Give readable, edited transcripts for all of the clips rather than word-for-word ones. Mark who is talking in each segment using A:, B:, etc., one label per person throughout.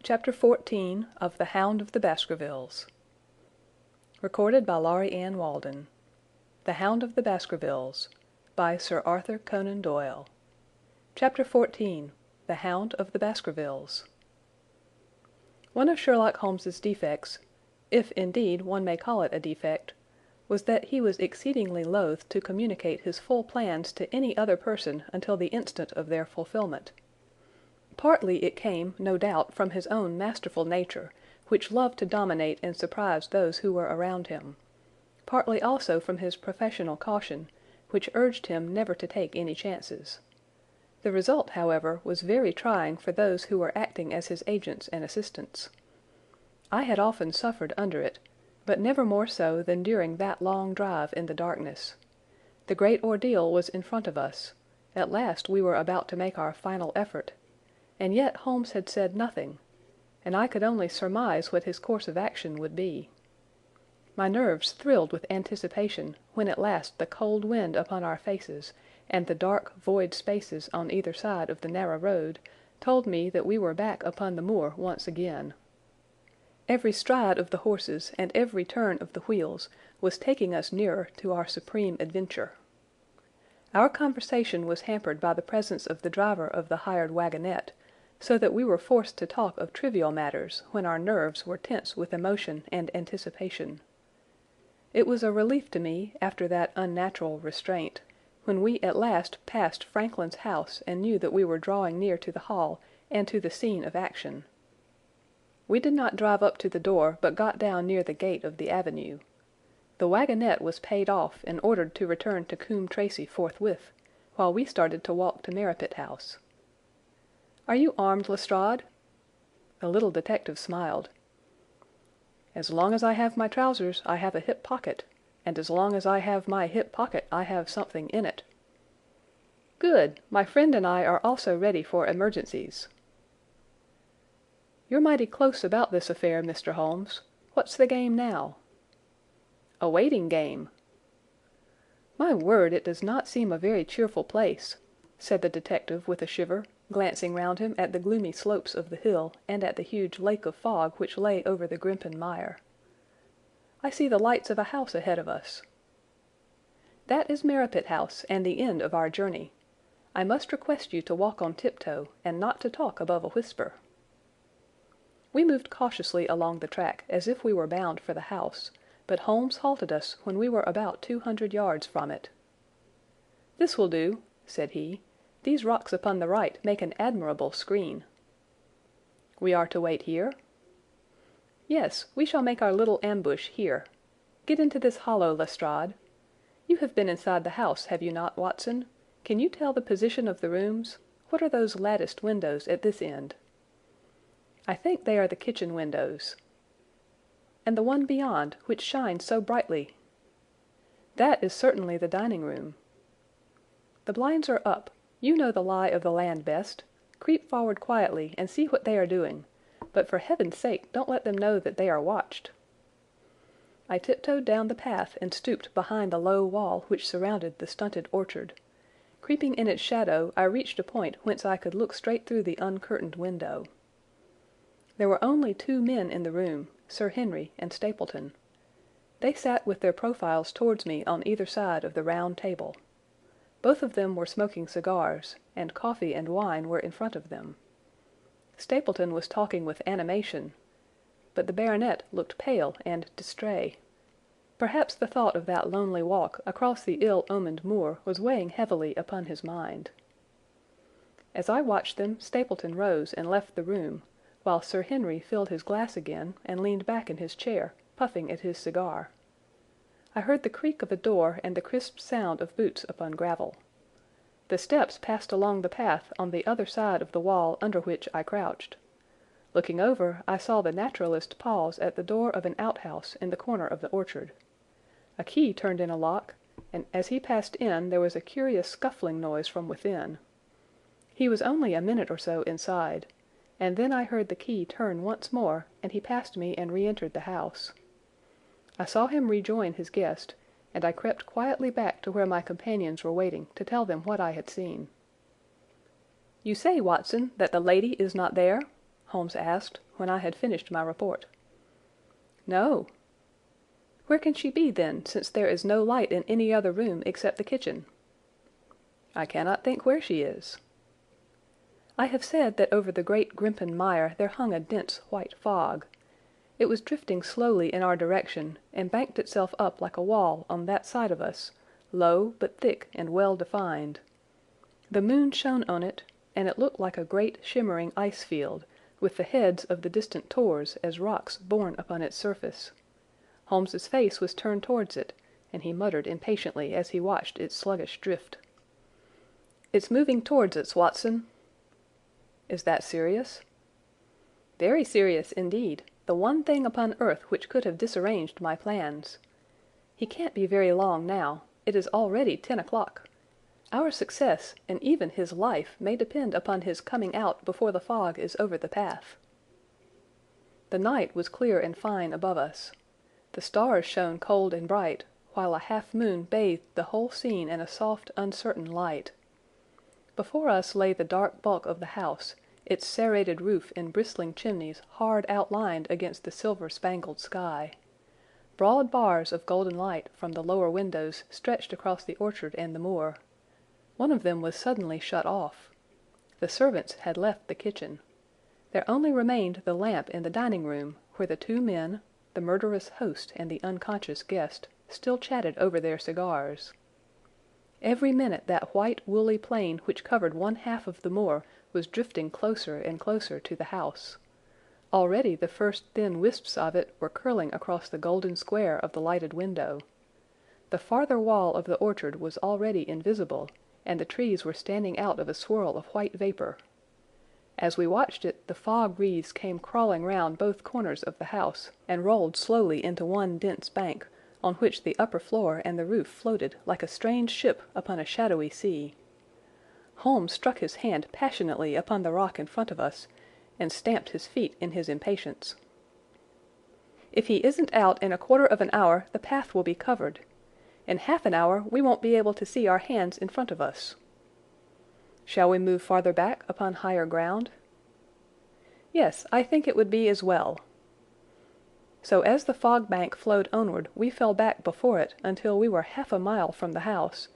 A: Chapter 14 of The Hound of the Baskervilles. Recorded by Laurie Ann Walden. The Hound of the Baskervilles, by Sir Arthur Conan Doyle. Chapter 14 The Hound of the Baskervilles. One of Sherlock Holmes's defects, if indeed one may call it a defect, was that he was exceedingly loath to communicate his full plans to any other person until the instant of their fulfilment. Partly it came, no doubt, from his own masterful nature, which loved to dominate and surprise those who were around him; partly also from his professional caution, which urged him never to take any chances. The result, however, was very trying for those who were acting as his agents and assistants. I had often suffered under it, but never more so than during that long drive in the darkness. The great ordeal was in front of us; at last we were about to make our final effort. And yet Holmes had said nothing, and I could only surmise what his course of action would be. My nerves thrilled with anticipation when at last the cold wind upon our faces, and the dark, void spaces on either side of the narrow road, told me that we were back upon the moor once again. Every stride of the horses and every turn of the wheels was taking us nearer to our supreme adventure. Our conversation was hampered by the presence of the driver of the hired wagonette, so that we were forced to talk of trivial matters when our nerves were tense with emotion and anticipation. It was a relief to me, after that unnatural restraint, when we at last passed Franklin's house and knew that we were drawing near to the hall and to the scene of action. We did not drive up to the door, but got down near the gate of the avenue. The wagonette was paid off and ordered to return to Coombe Tracey forthwith, while we started to walk to Merripit House. "Are you armed, Lestrade?" The little detective smiled. "As long as I have my trousers, I have a hip pocket, and as long as I have my hip pocket, I have something in it." "Good! My friend and I are also ready for emergencies." "You're mighty close about this affair, Mr. Holmes. What's the game now?" "A waiting game." "My word, it does not seem a very cheerful place," said the detective with a shiver, glancing round him at the gloomy slopes of the hill and at the huge lake of fog which lay over the Grimpen Mire. "I see the lights of a house ahead of us." "That is Merripit House and the end of our journey. I must request you to walk on tiptoe and not to talk above a whisper." We moved cautiously along the track as if we were bound for the house, but Holmes halted us when we were about 200 yards from it. "This will do," said he. "These rocks upon the right make an admirable screen." "We are to wait here?" "Yes, we shall make our little ambush here. Get into this hollow, Lestrade. You have been inside the house, have you not, Watson? Can you tell the position of the rooms? What are those latticed windows at this end?" "I think they are the kitchen windows." "And the one beyond, which shines so brightly?" "That is certainly the dining room." "The blinds are up. You know the lie of the land best. Creep forward quietly and see what they are doing, but for heaven's sake don't let them know that they are watched." I tiptoed down the path and stooped behind the low wall which surrounded the stunted orchard. Creeping in its shadow, I reached a point whence I could look straight through the uncurtained window. There were only two men in the room, Sir Henry and Stapleton. They sat with their profiles towards me on either side of the round table. Both of them were smoking cigars, and coffee and wine were in front of them. Stapleton was talking with animation, but the baronet looked pale and distrait. Perhaps the thought of that lonely walk across the ill-omened moor was weighing heavily upon his mind. As I watched them, Stapleton rose and left the room, while Sir Henry filled his glass again and leaned back in his chair, puffing at his cigar. I heard the creak of a door and the crisp sound of boots upon gravel. The steps passed along the path on the other side of the wall under which I crouched. Looking over, I saw the naturalist pause at the door of an outhouse in the corner of the orchard. A key turned in a lock, and as he passed in there was a curious scuffling noise from within. He was only a minute or so inside, and then I heard the key turn once more, and he passed me and re-entered the house. I saw him rejoin his guest, and I crept quietly back to where my companions were waiting to tell them what I had seen. "You say, Watson, that the lady is not there?" Holmes asked, when I had finished my report. "No." "Where can she be, then, since there is no light in any other room except the kitchen?" "I cannot think where she is." I have said that over the great Grimpen Mire there hung a dense white fog. It was drifting slowly in our direction, and banked itself up like a wall on that side of us, low but thick and well defined. The moon shone on it, and it looked like a great shimmering ice field, with the heads of the distant tors as rocks borne upon its surface. Holmes's face was turned towards it, and he muttered impatiently as he watched its sluggish drift. "It's moving towards us, Watson." "Is that serious?" "Very serious indeed. The one thing upon earth which could have disarranged my plans. He can't be very long now. It is already 10 o'clock. Our success, and even his life, may depend upon his coming out before the fog is over the path." The night was clear and fine above us. The stars shone cold and bright, while a half-moon bathed the whole scene in a soft, uncertain light. Before us lay the dark bulk of the house, its serrated roof and bristling chimneys hard outlined against the silver-spangled sky. Broad bars of golden light from the lower windows stretched across the orchard and the moor. One of them was suddenly shut off. The servants had left the kitchen. There only remained the lamp in the dining-room, where the two men, the murderous host and the unconscious guest, still chatted over their cigars. Every minute that white woolly plain which covered one half of the moor was drifting closer and closer to the house. Already the first thin wisps of it were curling across the golden square of the lighted window. The farther wall of the orchard was already invisible, and the trees were standing out of a swirl of white vapour. As we watched it, the fog wreaths came crawling round both corners of the house and rolled slowly into one dense bank, on which the upper floor and the roof floated like a strange ship upon a shadowy sea. Holmes struck his hand passionately upon the rock in front of us, and stamped his feet in his impatience. "If he isn't out in a quarter of an hour, the path will be covered. In half an hour we won't be able to see our hands in front of us." "Shall we move farther back upon higher ground?" "Yes, I think it would be as well." So as the fog bank flowed onward we fell back before it until we were half a mile from the house,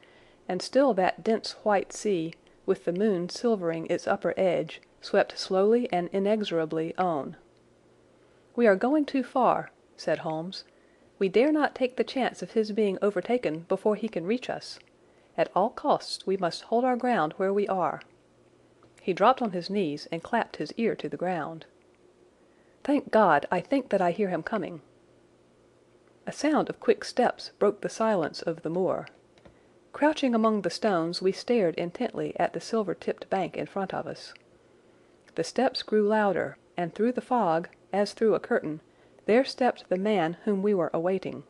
A: and still that dense white sea, with the moon silvering its upper edge, swept slowly and inexorably on. "We are going too far," said Holmes. "We dare not take the chance of his being overtaken before he can reach us. At all costs we must hold our ground where we are." He dropped on his knees and clapped his ear to the ground. "Thank God, I think that I hear him coming." A sound of quick steps broke the silence of the moor. Crouching among the stones, we stared intently at the silver-tipped bank in front of us. The steps grew louder, and through the fog, as through a curtain, there stepped the man whom we were awaiting.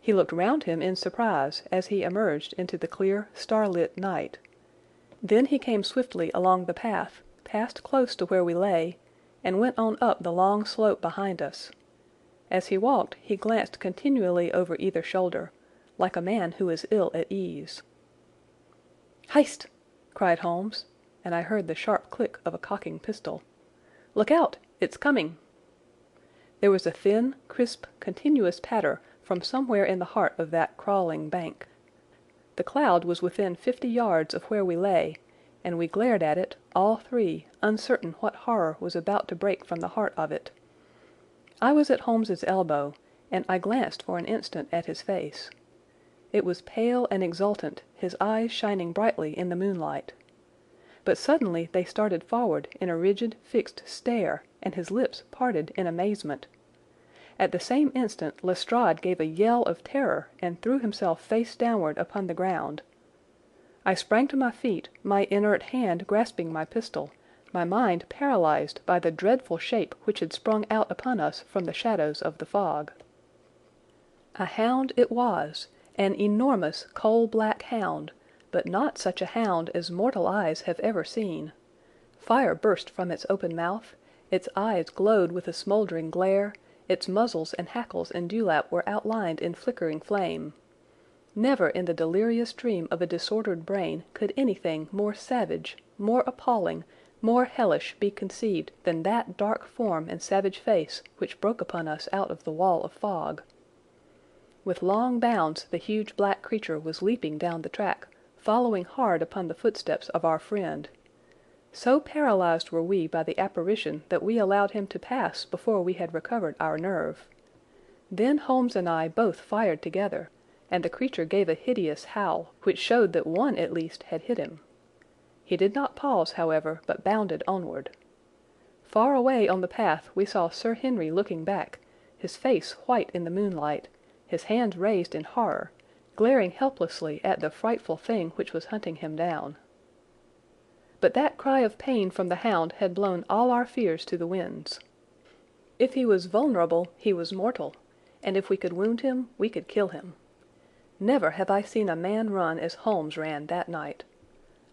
A: He looked round him in surprise as he emerged into the clear, starlit night. Then he came swiftly along the path, passed close to where we lay, and went on up the long slope behind us. As he walked, he glanced continually over either shoulder, like a man who is ill at ease. "Hist!" cried Holmes, and I heard the sharp click of a cocking pistol. "Look out! It's coming!" There was a thin, crisp, continuous patter from somewhere in the heart of that crawling bank. The cloud was within 50 yards of where we lay, and we glared at it, all three, uncertain what horror was about to break from the heart of it. I was at Holmes's elbow, and I glanced for an instant at his face. It was pale and exultant, his eyes shining brightly in the moonlight. But suddenly they started forward in a rigid, fixed stare, and his lips parted in amazement. At the same instant Lestrade gave a yell of terror and threw himself face downward upon the ground. I sprang to my feet, my inert hand grasping my pistol, my mind paralyzed by the dreadful shape which had sprung out upon us from the shadows of the fog. A hound it was, an enormous coal-black hound, but not such a hound as mortal eyes have ever seen. Fire burst from its open mouth, its eyes glowed with a smouldering glare, its muzzles and hackles and dewlap were outlined in flickering flame. Never in the delirious dream of a disordered brain could anything more savage, more appalling, more hellish be conceived than that dark form and savage face which broke upon us out of the wall of fog? With long bounds the huge black creature was leaping down the track, following hard upon the footsteps of our friend. So paralyzed were we by the apparition that we allowed him to pass before we had recovered our nerve. Then Holmes and I both fired together, and the creature gave a hideous howl, which showed that one at least had hit him. He did not pause, however, but bounded onward. Far away on the path we saw Sir Henry looking back, his face white in the moonlight, his hands raised in horror, glaring helplessly at the frightful thing which was hunting him down. But that cry of pain from the hound had blown all our fears to the winds. If he was vulnerable, he was mortal, and if we could wound him, we could kill him. Never have I seen a man run as Holmes ran that night.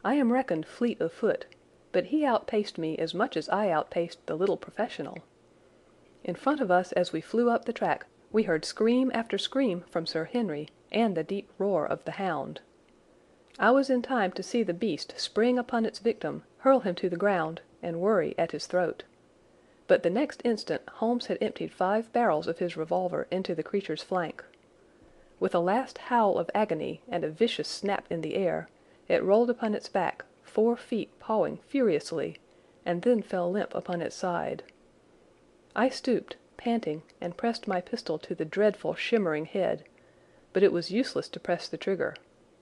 A: I am reckoned fleet of foot, but he outpaced me as much as I outpaced the little professional. In front of us as we flew up the track, we heard scream after scream from Sir Henry and the deep roar of the hound. I was in time to see the beast spring upon its victim, hurl him to the ground, and worry at his throat. But the next instant Holmes had emptied 5 barrels of his revolver into the creature's flank. With a last howl of agony and a vicious snap in the air, it rolled upon its back, 4 feet pawing furiously, and then fell limp upon its side. I stooped, panting, and pressed my pistol to the dreadful shimmering head, but it was useless to press the trigger.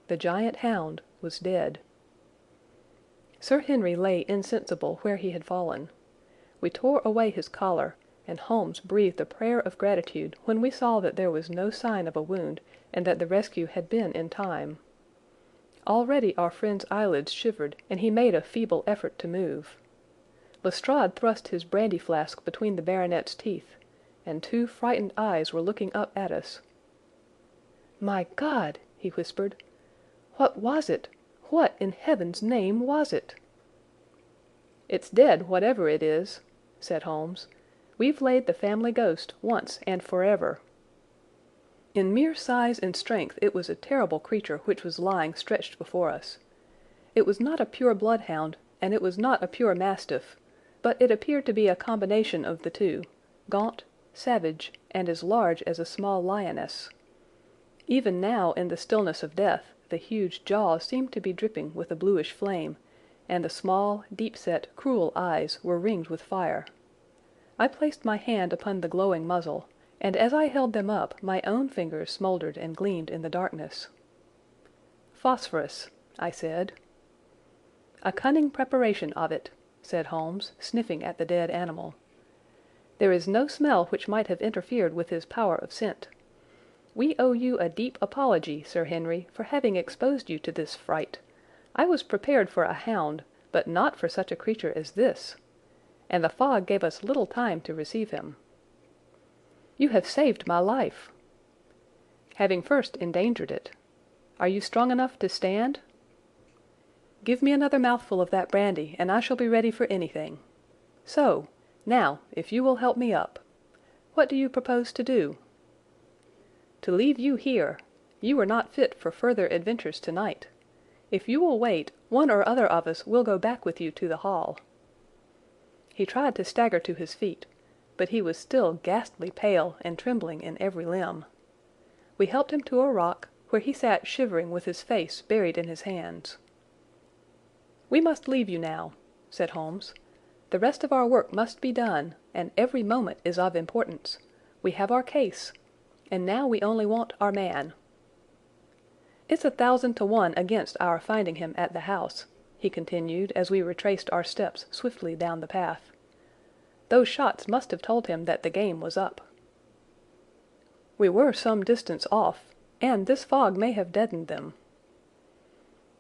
A: The giant hound was dead. Sir Henry lay insensible where he had fallen. We tore away his collar, and Holmes breathed a prayer of gratitude when we saw that there was no sign of a wound and that the rescue had been in time. Already our friend's eyelids shivered, and he made a feeble effort to move. Lestrade thrust his brandy flask between the baronet's teeth, and 2 frightened eyes were looking up at us. "My God!" he whispered. "What was it? What in heaven's name was it?" "It's dead, whatever it is," said Holmes. "We've laid the family ghost once and forever." In mere size and strength it was a terrible creature which was lying stretched before us. It was not a pure bloodhound, and it was not a pure mastiff, but it appeared to be a combination of the two, gaunt, savage, and as large as a small lioness. Even now, in the stillness of death, the huge jaws seemed to be dripping with a bluish flame, and the small, deep-set, cruel eyes were ringed with fire. I placed my hand upon the glowing muzzle, and as I held them up my own fingers smouldered and gleamed in the darkness. "Phosphorus," I said. "A cunning preparation of it," said Holmes, sniffing at the dead animal. "There is no smell which might have interfered with his power of scent. We owe you a deep apology, Sir Henry, for having exposed you to this fright. I was prepared for a hound, but not for such a creature as this. And the fog gave us little time to receive him." "You have saved my life." "Having first endangered it. Are you strong enough to stand?" "Give me another mouthful of that brandy, and I shall be ready for anything. So! Now, if you will help me up. What do you propose to do?" "To leave you here. You are not fit for further adventures tonight. If you will wait, one or other of us will go back with you to the hall." He tried to stagger to his feet, but he was still ghastly pale and trembling in every limb. We helped him to a rock, where he sat shivering with his face buried in his hands. "We must leave you now," said Holmes. "The rest of our work must be done, and every moment is of importance. We have our case, and now we only want our man. It's 1,000 to 1 against our finding him at the house," he continued as we retraced our steps swiftly down the path. "Those shots must have told him that the game was up." "We were some distance off, and this fog may have deadened them."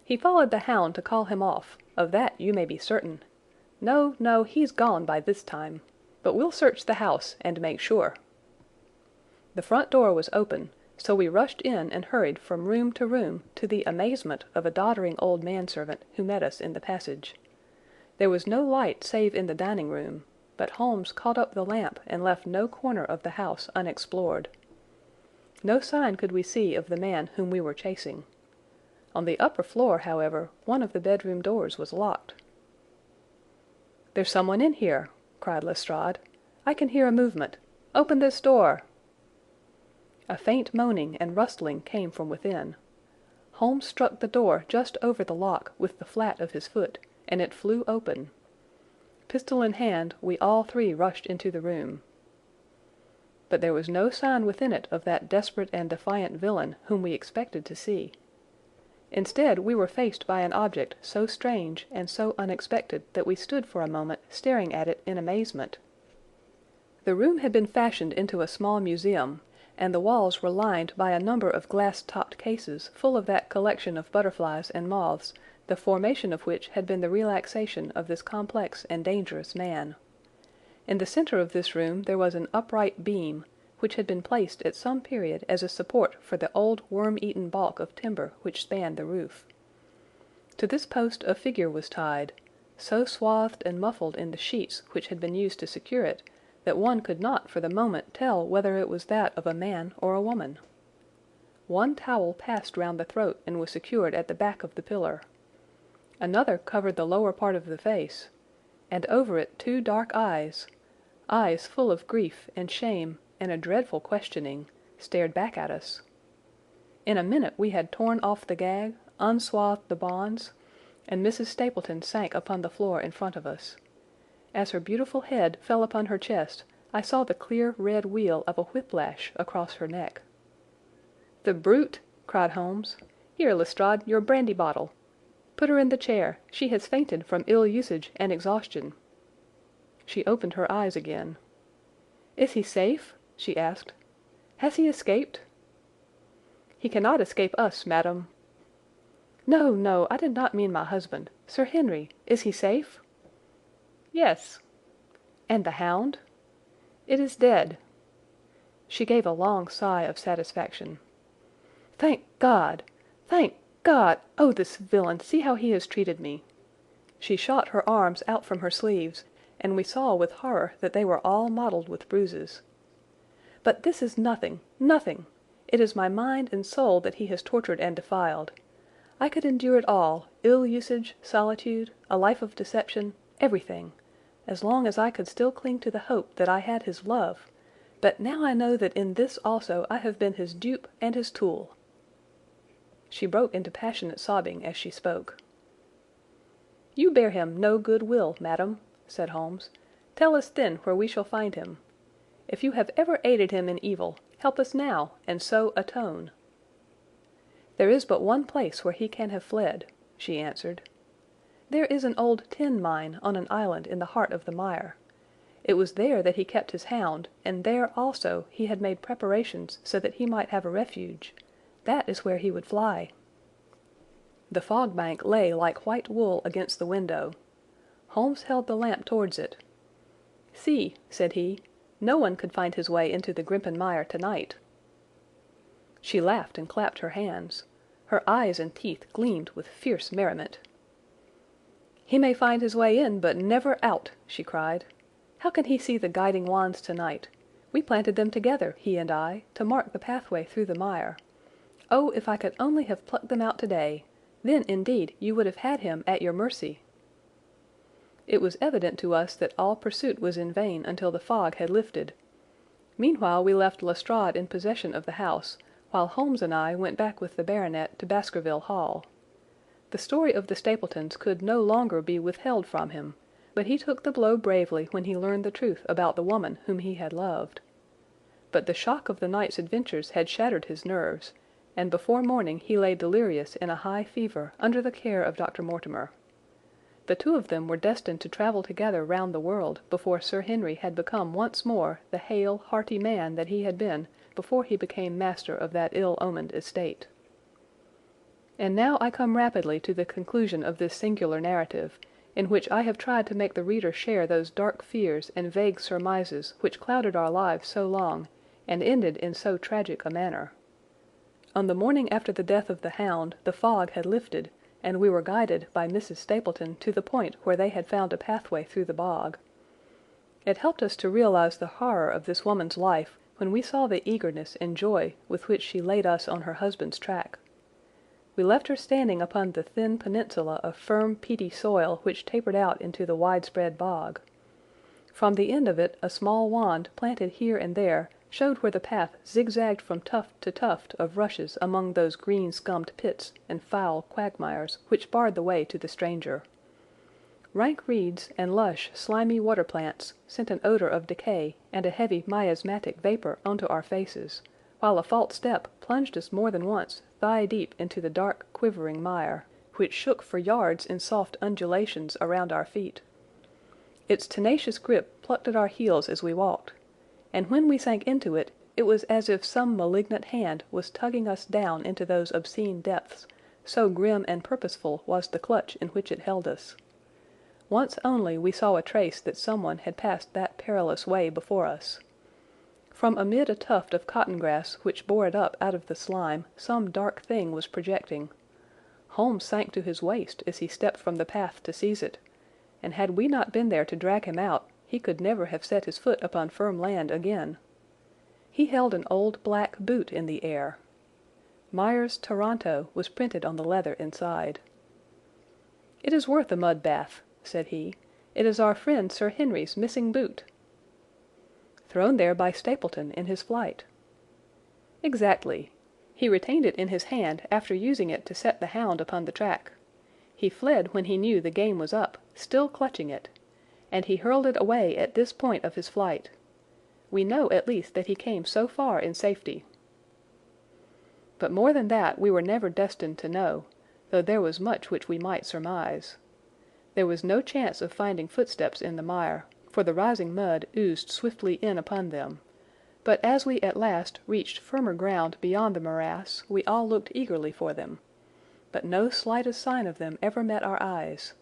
A: "He followed the hound to call him off, of that you may be certain. No, no, he's gone by this time. But we'll search the house and make sure." The front door was open, so we rushed in and hurried from room to room, to the amazement of a doddering old manservant who met us in the passage. There was no light save in the dining room, but Holmes caught up the lamp and left no corner of the house unexplored. No sign could we see of the man whom we were chasing. On the upper floor, however, one of the bedroom doors was locked. "There's someone in here," cried Lestrade. "I can hear a movement. Open this door!" A faint moaning and rustling came from within. Holmes struck the door just over the lock with the flat of his foot, and it flew open. Pistol in hand, we all three rushed into the room. But there was no sign within it of that desperate and defiant villain whom we expected to see. Instead, we were faced by an object so strange and so unexpected that we stood for a moment staring at it in amazement. The room had been fashioned into a small museum, and the walls were lined by a number of glass-topped cases full of that collection of butterflies and moths, the formation of which had been the relaxation of this complex and dangerous man. In the centre of this room there was an upright beam, which had been placed at some period as a support for the old worm-eaten balk of timber which spanned the roof. To this post a figure was tied, so swathed and muffled in the sheets which had been used to secure it, that one could not for the moment tell whether it was that of a man or a woman. One towel passed round the throat and was secured at the back of the pillar. Another covered the lower part of the face, and over it two dark eyes, eyes full of grief and shame and a dreadful questioning, stared back at us. In a minute we had torn off the gag, unswathed the bonds, and Mrs. Stapleton sank upon the floor in front of us. As her beautiful head fell upon her chest, I saw the clear red wheal of a whiplash across her neck. "The brute!" cried Holmes. "Here, Lestrade, your brandy bottle. Put her in the chair. She has fainted from ill usage and exhaustion." She opened her eyes again. "Is he safe?" she asked. "Has he escaped?" "He cannot escape us, madam." "No, no, I did not mean my husband. Sir Henry, is he safe?" "Yes." "And the hound?" "It is dead." She gave a long sigh of satisfaction. "Thank God! Thank God! Oh, this villain! See how he has treated me!" She shot her arms out from her sleeves, and we saw with horror that they were all mottled with bruises. "But this is nothing, nothing! It is my mind and soul that he has tortured and defiled. I could endure it all, ill usage, solitude, a life of deception, everything, as long as I could still cling to the hope that I had his love, but now I know that in this also I have been his dupe and his tool." She broke into passionate sobbing as she spoke. "You bear him no good will, madam," said Holmes. "Tell us then where we shall find him. If you have ever aided him in evil, help us now, and so atone." "There is but one place where he can have fled," she answered. "There is an old tin mine on an island in the heart of the mire. It was there that he kept his hound, and there also he had made preparations so that he might have a refuge. That is where he would fly." The fog bank lay like white wool against the window. Holmes held the lamp towards it. "See," said he, "no one could find his way into the Grimpen Mire tonight." She laughed and clapped her hands. Her eyes and teeth gleamed with fierce merriment. "He may find his way in, but never out," she cried. "How can he see the guiding wands tonight? We planted them together, he and I, to mark the pathway through the mire. Oh, if I could only have plucked them out today! Then, indeed, you would have had him at your mercy." It was evident to us that all pursuit was in vain until the fog had lifted. Meanwhile we left Lestrade in possession of the house, while Holmes and I went back with the baronet to Baskerville Hall. The story of the Stapletons could no longer be withheld from him, but he took the blow bravely when he learned the truth about the woman whom he had loved. But the shock of the night's adventures had shattered his nerves, and before morning he lay delirious in a high fever under the care of Dr. Mortimer. The two of them were destined to travel together round the world before Sir Henry had become once more the hale, hearty man that he had been before he became master of that ill-omened estate. And now I come rapidly to the conclusion of this singular narrative, in which I have tried to make the reader share those dark fears and vague surmises which clouded our lives so long, and ended in so tragic a manner. On the morning after the death of the hound, the fog had lifted, and we were guided by Mrs. Stapleton to the point where they had found a pathway through the bog. It helped us to realize the horror of this woman's life when we saw the eagerness and joy with which she laid us on her husband's track. We left her standing upon the thin peninsula of firm, peaty soil which tapered out into the widespread bog. From the end of it a small wand planted here and there showed where the path zigzagged from tuft to tuft of rushes among those green-scummed pits and foul quagmires which barred the way to the stranger. Rank reeds and lush, slimy water plants sent an odor of decay and a heavy miasmatic vapor onto our faces, while a false step plunged us more than once thigh-deep into the dark, quivering mire, which shook for yards in soft undulations around our feet. Its tenacious grip plucked at our heels as we walked, and when we sank into it, it was as if some malignant hand was tugging us down into those obscene depths, so grim and purposeful was the clutch in which it held us. Once only we saw a trace that someone had passed that perilous way before us. From amid a tuft of cotton grass which bore it up out of the slime, some dark thing was projecting. Holmes sank to his waist as he stepped from the path to seize it, and had we not been there to drag him out, he could never have set his foot upon firm land again. He held an old black boot in the air. Myers, Toronto, was printed on the leather inside. "It is worth a mud bath," said he. "It is our friend Sir Henry's missing boot." "Thrown there by Stapleton in his flight." "Exactly. He retained it in his hand after using it to set the hound upon the track. He fled when he knew the game was up, still clutching it, and he hurled it away at this point of his flight. We know at least that he came so far in safety. But more than that we were never destined to know, though there was much which we might surmise. There was no chance of finding footsteps in the mire, for the rising mud oozed swiftly in upon them. But as we at last reached firmer ground beyond the morass, we all looked eagerly for them. But no slightest sign of them ever met our eyes.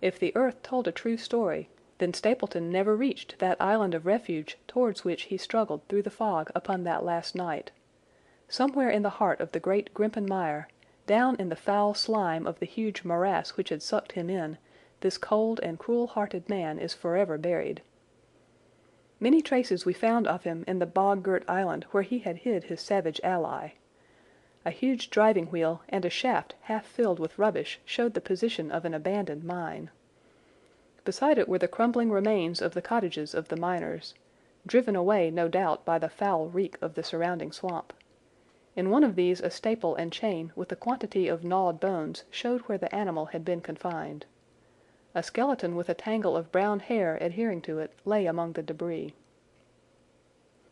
A: If the earth told a true story, then Stapleton never reached that island of refuge towards which he struggled through the fog upon that last night. Somewhere in the heart of the great Grimpen Mire, down in the foul slime of the huge morass which had sucked him in, this cold and cruel-hearted man is forever buried. Many traces we found of him in the bog-girt island where he had hid his savage ally. A huge driving wheel and a shaft half filled with rubbish showed the position of an abandoned mine. Beside it were the crumbling remains of the cottages of the miners, driven away no doubt by the foul reek of the surrounding swamp. In one of these a staple and chain with a quantity of gnawed bones showed where the animal had been confined. A skeleton with a tangle of brown hair adhering to it lay among the debris.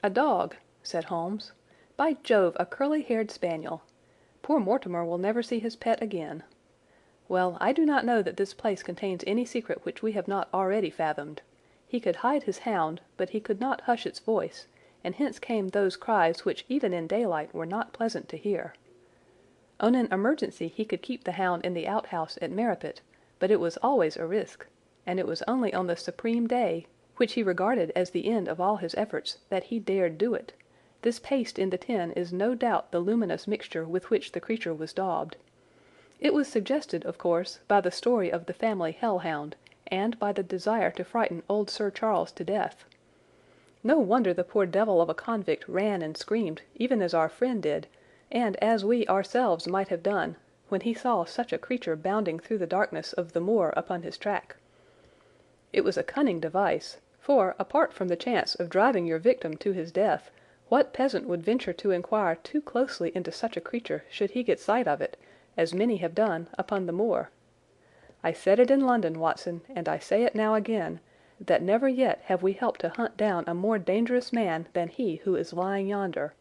A: "A dog," said Holmes. "By Jove, a curly-haired spaniel. Poor Mortimer will never see his pet again. Well, I do not know that this place contains any secret which we have not already fathomed. He could hide his hound, but he could not hush its voice, and hence came those cries which even in daylight were not pleasant to hear. On an emergency he could keep the hound in the outhouse at Merripit, but it was always a risk, and it was only on the supreme day, which he regarded as the end of all his efforts, that he dared do it. This paste in the tin is no doubt the luminous mixture with which the creature was daubed. It was suggested, of course, by the story of the family hell-hound, and by the desire to frighten old Sir Charles to death. No wonder the poor devil of a convict ran and screamed, even as our friend did, and as we ourselves might have done, when he saw such a creature bounding through the darkness of the moor upon his track. It was a cunning device, for, apart from the chance of driving your victim to his death, what peasant would venture to inquire too closely into such a creature should he get sight of it, as many have done, upon the moor? I said it in London, Watson, and I say it now again, that never yet have we helped to hunt down a more dangerous man than he who is lying yonder.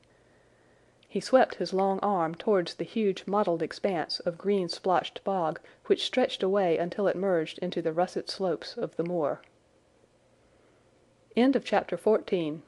A: He swept his long arm towards the huge mottled expanse of green-splotched bog which stretched away until it merged into the russet slopes of the moor. End of Chapter 14.